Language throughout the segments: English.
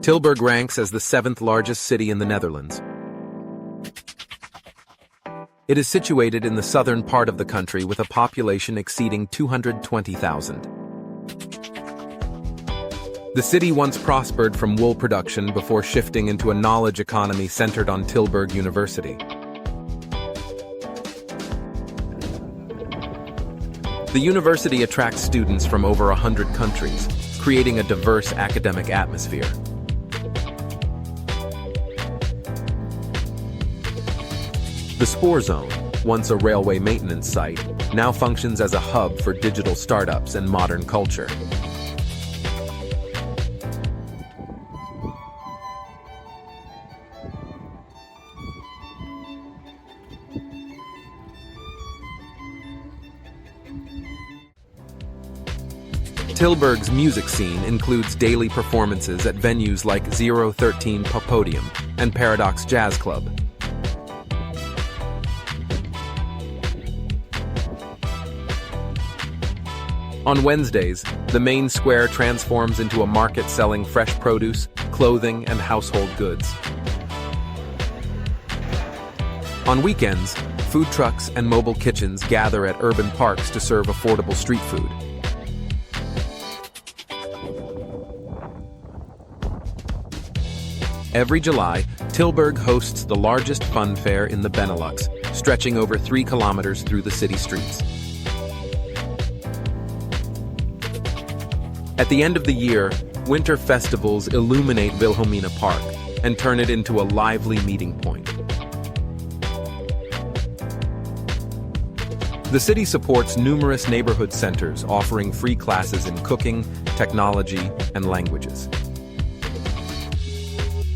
Tilburg ranks as the 7th largest city in the Netherlands. It is situated in the southern part of the country with a population exceeding 220,000. The city once prospered from wool production before shifting into a knowledge economy centered on Tilburg University. The university attracts students from over 100 countries, creating a diverse academic atmosphere. The Spoorzone, once a railway maintenance site, now functions as a hub for digital startups and modern culture. Tilburg's music scene includes daily performances at venues like 013 Poppodium and Paradox Jazz Club. On Wednesdays, the main square transforms into a market selling fresh produce, clothing, and household goods. On weekends, food trucks and mobile kitchens gather at urban parks to serve affordable street food. Every July, Tilburg hosts the largest fun fair in the Benelux, stretching over 3 kilometers through the city streets. At the end of the year, winter festivals illuminate Wilhelmina Park and turn it into a lively meeting point. The city supports numerous neighborhood centers offering free classes in cooking, technology, and languages.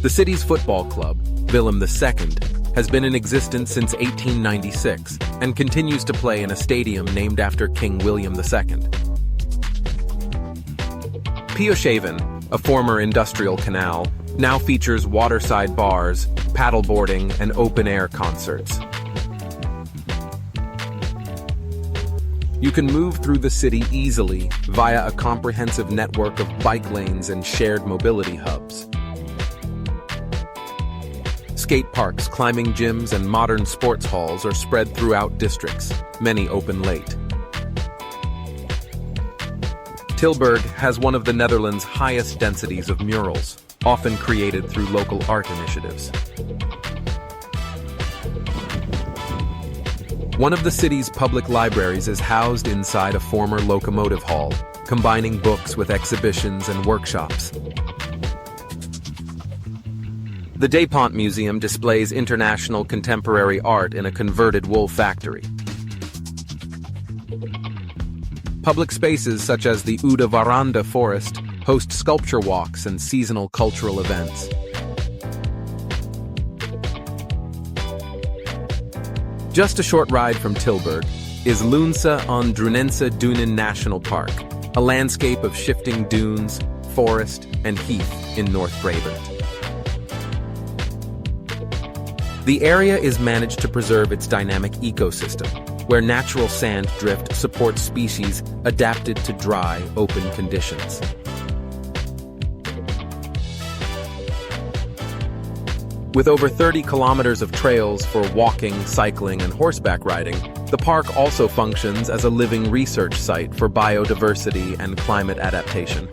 The city's football club, Willem II, has been in existence since 1896 and continues to play in a stadium named after King William II. Piushaven, a former industrial canal, now features waterside bars, paddleboarding, and open-air concerts. You can move through the city easily via a comprehensive network of bike lanes and shared mobility hubs. Skate parks, climbing gyms, and modern sports halls are spread throughout districts, many open late. Tilburg has one of the Netherlands' highest densities of murals, often created through local art initiatives. One of the city's public libraries is housed inside a former locomotive hall, combining books with exhibitions and workshops. The Depont Museum displays international contemporary art in a converted wool factory. Public spaces such as the Oude Veranda Forest host sculpture walks and seasonal cultural events. Just a short ride from Tilburg is Loonse on Drunense Duinen National Park, a landscape of shifting dunes, forest, and heath in North Brabant. The area is managed to preserve its dynamic ecosystem, where natural sand drift supports species adapted to dry, open conditions. With over 30 kilometers of trails for walking, cycling, and horseback riding, the park also functions as a living research site for biodiversity and climate adaptation.